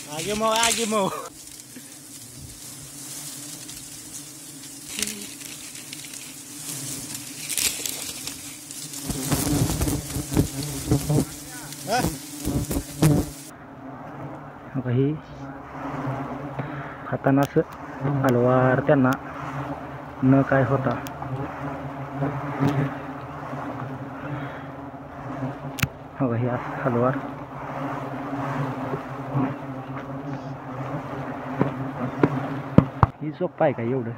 आगे मग आगे मग ही खाताना हलवार त्यांना न काय होता ही हलवार ही सोपं आहे का एवढं.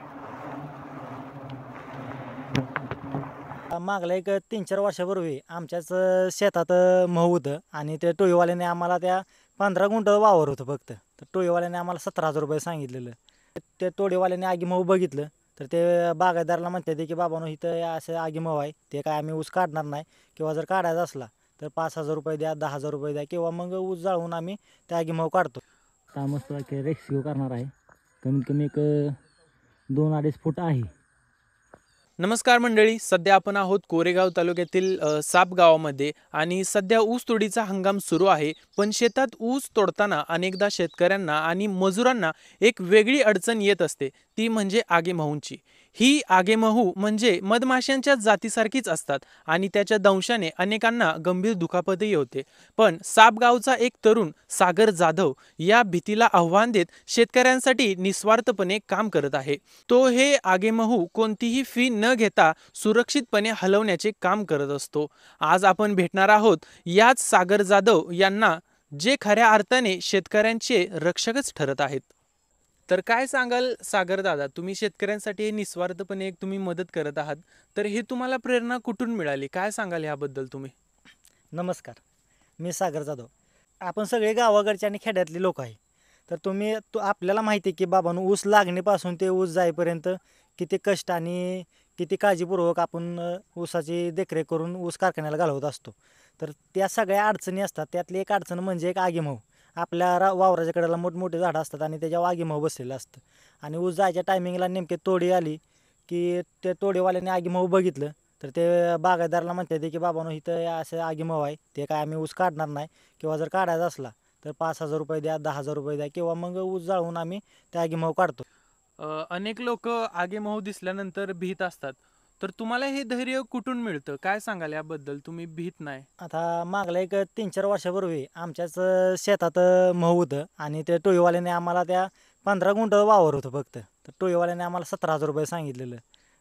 मागला एक 3-4 वर्षापूर्वी आमच्याच शेतात महू होतं आणि ते टोळीवाल्याने आम्हाला त्या 15 गुंठ वावर होतं फक्त. तर टोळीवाल्याने आम्हाला 17,000 रुपये सांगितलेलं. ते टोळीवाल्याने आगीमहू बघितलं तर ते बागायतदाराला म्हणतात की बाबांनो इथं असं आगीमहू आहे, ते काय आम्ही ऊस काढणार नाही किंवा जर काढायचा असला तर 5,000 रुपये द्या, 10,000 रुपये द्या किंवा मग ऊस जाळून आम्ही त्या आगीमहू काढतो. आता मस्त रेस्क्यू करणार आहे. कमीत कमी एक 2-2.5 फूट आहे. नमस्कार मंडळी, सध्या आपण आहोत कोरेगाव तालुक्यातील साप गावामध्ये आणि सध्या ऊस तोडीचा हंगाम सुरू आहे. पण शेतात ऊस तोडताना अनेकदा शेतकऱ्यांना आणि मजुरांना एक वेगळी अडचण येत असते, ती म्हणजे आगेमहूंची. ही आगेमहू म्हणजे मधमाशांच्या जातीसारखीच असतात आणि त्याच्या दंशाने अनेकांना गंभीर दुखापतही होते. पण सापगावचा एक तरुण सागर जाधव या भीतीला आव्हान देत शेतकऱ्यांसाठी निस्वार्थपणे काम करत आहे. तो हे आगेमहू कोणतीही फी न घेता सुरक्षितपणे हलवण्याचे काम करत असतो. आज आपण भेटणार आहोत याच सागर जाधव यांना, जे खऱ्या अर्थाने शेतकऱ्यांचे रक्षकच ठरत आहेत. तर काय सांगाल सागर दादा, तुम्ही शेतकऱ्यांसाठी निस्वार्थपणे तुम्ही मदत करत आहात, तर हे तुम्हाला प्रेरणा कुठून मिळाली, काय सांगाल याबद्दल तुम्ही? नमस्कार, मी सागर जाधव. आपण सगळे गावाकडचे आणि खेड्यातले लोक आहे. तर आपल्याला माहिती आहे की बाबांनो, ऊस लागणीपासून ते ऊस जाईपर्यंत किती कष्ट आणि किती काळजीपूर्वक आपण ऊसाची देखरेख करून ऊस कारखान्याला घालवत असतो. तर त्या सगळ्या अडचणी असतात. त्यातली एक अडचण म्हणजे एक आगीमहू. आपल्या वावराच्या कडेला मोठमोठे झाडं असतात आणि त्याच्यावर आगीमहू बसलेलं असतं आणि ऊस जायच्या टायमिंगला नेमके तोडी आली की ते तोडीवाल्याने आगीमहू बघितलं तर ते बागायतदाराला म्हणतात की बाबांनो इथं असं आगीमहू आहे, ते काय आम्ही ऊस काढणार नाही किंवा जर काढायचा असला तर 5,000 रुपये द्या, 10,000 रुपये द्या किंवा मग ऊस जाळून आम्ही त्या आगीमहू काढतो. अनेक लोक आगेमहू दिसल्यानंतर भीत असतात, तर तुम्हाला हे धैर्य कुठून मिळतं, काय सांगाल याबद्दल? तुम्ही भीत नाही? आता मागला एक 3-4 वर्षापूर्वी आमच्याच शेतात महू होतं आणि ते टोळीवाल्याने आम्हाला त्या 15 गुंठ वावर होतं फक्त. तर टोळीवाल्याने आम्हाला 17,000 रुपये सांगितलेलं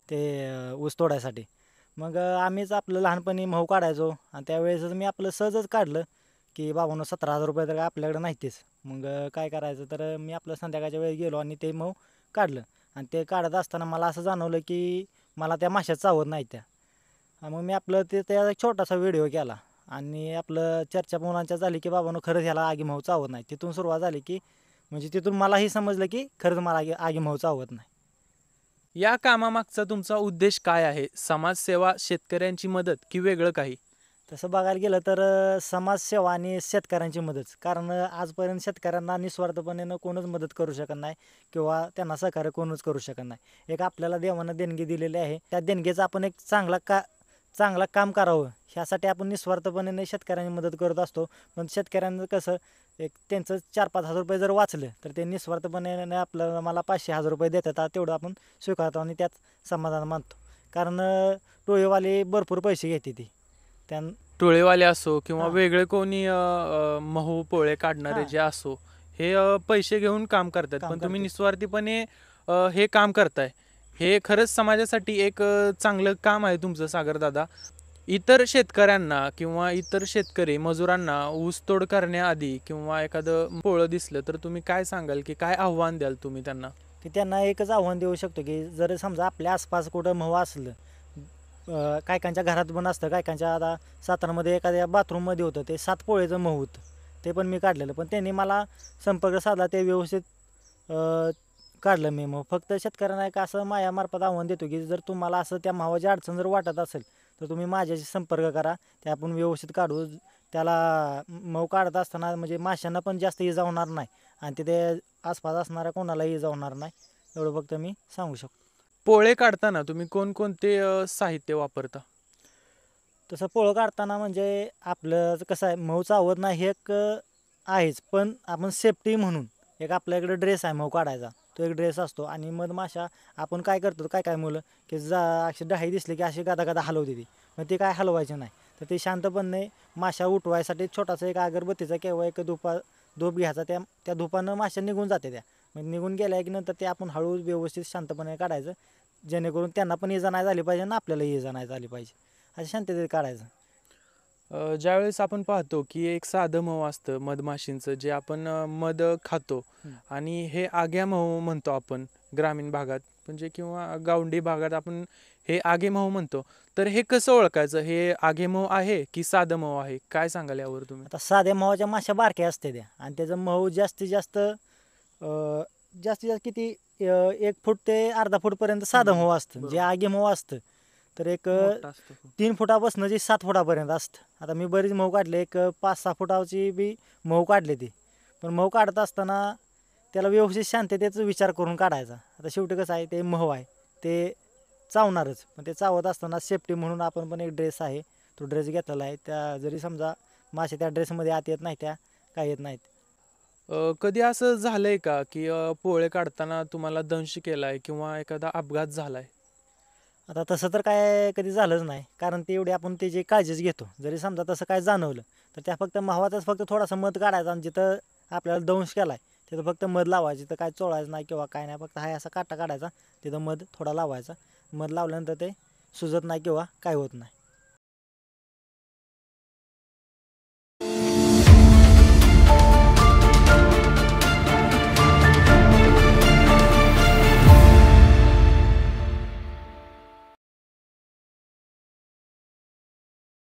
ते ऊस तोडायसाठी. मग आम्हीच आपलं लहानपणी महू काढायचो आणि त्यावेळेसच मी आपलं सहजच काढलं की बाबांनो 17,000 रुपये तर काय आपल्याकडे नाहीतेच. मग काय करायचं, तर मी आपलं संध्याकाळच्या वेळी गेलो आणि ते महू काढलं आणि ते काढत असताना मला असं जाणवलं की मला त्या माश्या चावत नाही त्या. मग मी आपलं त्या एक छोटासा व्हिडिओ केला आणि आपलं चर्चा मुलांच्या झाली की बाबांनो खरंच ह्याला आगीमहू चावत नाही. तिथून सुरुवात झाली की म्हणजे तिथून मलाही समजलं की खरंच मला आगीमहू चावत नाही. या कामामागचा तुमचा उद्देश काय आहे? समाजसेवा, शेतकऱ्यांची मदत की वेगळं काही? तसं बघायला गेलं तर समाजसेवा आणि शेतकऱ्यांची मदत. कारण आजपर्यंत शेतकऱ्यांना निस्वार्थपणे कोणच मदत करू शकत नाही किंवा त्यांना सहकार्य कोणच करू शकत नाही. एक आपल्याला देवानं देणगी दिलेली आहे, त्या देणगीचा आपण एक चांगला काम करावं ह्यासाठी आपण निस्वार्थपणे शेतकऱ्यांची मदत करत असतो. पण शेतकऱ्यांचं कसं, एक त्यांचं 4-5 हजार रुपये जर वाचलं तर ते निस्वार्थपणे मला 500-1000 रुपये देतात, तेवढं आपण स्वीकारतो आणि त्यात समाधान मानतो. कारण टोळीवाले भरपूर पैसे घेते ती टोळेवाले असो किंवा हां. वेगळे कोणी महू पोळे काढणारे हां. जे असो, हे पैसे घेऊन काम करतात, काम पण तुम्ही करतात. निस्वार्थीपणे हे काम करताय. हे खरंच समाजासाठी एक चांगलं काम आहे तुमचं सागर दादा. इतर शेतकऱ्यांना किंवा इतर शेतकरी मजुरांना ऊसतोड करण्याआधी किंवा एखादं पोळं दिसलं तर तुम्ही काय सांगाल, की काय आव्हान द्याल तुम्ही त्यांना? की त्यांना एकच आव्हान देऊ शकतो की जर समजा आपल्या आसपास कुठं महू असलं, कायकांच्या घरात पण असतं, कायकांच्या आता सातारामध्ये एखाद्या बाथरूममध्ये होतं ते 7 पोळेचं महू होतं, ते पण मी काढलेलं. पण त्यांनी मला संपर्क साधला, ते व्यवस्थित काढलं मी. मग फक्त शेतकऱ्यांना एक असं माझ्यामार्फत आव्हान देतो की जर तुम्हाला असं त्या मावाची अडचण जर वाटत असेल तर तुम्ही माझ्याशी संपर्क करा, ते आपण व्यवस्थित काढू. त्याला महू काढत असताना म्हणजे माशांना पण जास्त इजा होणार नाही आणि तिथे आसपास असणाऱ्या कोणालाही इजा होणार नाही, एवढं फक्त मी सांगू शकतो. पोळे काढताना तुम्ही कोणकोणते साहित्य वापरता? तसं पोळं काढताना म्हणजे आपलं कसं आहे, महू चावत नाही हे एक आहेच, पण आपण सेफ्टी म्हणून एक आपल्याकडे ड्रेस आहे मऊ काढायचा, तो एक ड्रेस असतो. आणि मधमाशा आपण काय करतो, काय काय मुलं की अशी डाही दिसली की अशी गादा गादा हलवते ती, मग ते काय हलवायचे नाही. तर ते शांतपणे माशा उठवायसाठी छोटासा एक अगरबत्तीचा किंवा एक धूप घ्यायचा, त्या धुपानं माशा निघून जाते त्या. मग निघून गेल्या की नंतर ते आपण हळू व्यवस्थित शांतपणे काढायचं, जेणेकरून त्यांना पण इजा नाही झाली पाहिजे आणि आपल्यालाही इजा नाही झाली पाहिजे, असं शांततेत काढायचं. ज्यावेळेस आपण पाहतो की एक साधं मऊ असतं मधमाशींचं, जे आपण मध खातो, आणि हे आग्या मऊ म्हणतो आपण ग्रामीण भागात, म्हणजे किंवा गावंडी भागात आपण हे आगे मऊ म्हणतो. तर हे कसं ओळखायचं, हे आगे मऊ आहे की साधं मऊ आहे, काय सांगाल यावर तुम्ही? आता साध्या मवाच्या माशा बारक्या असते त्या, आणि त्याचं मऊ जास्तीत जास्त जास्तीत जास्त किती 1 फूट ते अर्धा फूटपर्यंत साधं मऊ असतं. जे बरोबर. आगे मऊ असतं तर एक मोठा असतो. 3 फुटापासून जे 7 फुटापर्यंत असतं. आता मी बरीच मऊ काढले, एक 5-6 फुटाची बी मऊ काढले ती. पण मऊ काढत असताना त्याला व्यवस्थित शांततेचा विचार करून काढायचा. आता शेवटी कसं आहे, ते मऊ आहे ते चावणारच, पण ते चावत असताना सेफ्टी म्हणून आपण पण एक ड्रेस आहे, तो ड्रेस घेतलेला आहे. त्या जरी समजा मासे त्या ड्रेसमध्ये आत येत नाही, त्या काय येत नाहीत. कधी असं झालंय का की पोळे काढताना तुम्हाला दंश केलाय किंवा एखादा अपघात झालाय? आता तसं तर काय कधी झालंच नाही, कारण ते एवढी आपण त्याची काळजीच घेतो. जरी समजा तसं काय जाणवलं तर त्या फक्त महावाचाच फक्त थोडासा मध काढायचा, आणि जिथं आपल्याला दंश केलाय तिथं फक्त मध लावायचं. तिथं काय चोळायचं नाही किंवा काय नाही, फक्त हाय असा काटा काढायचा, तिथं मध थोडा लावायचा. मध लावल्यानंतर ते सुजत नाही किंवा काय होत नाही.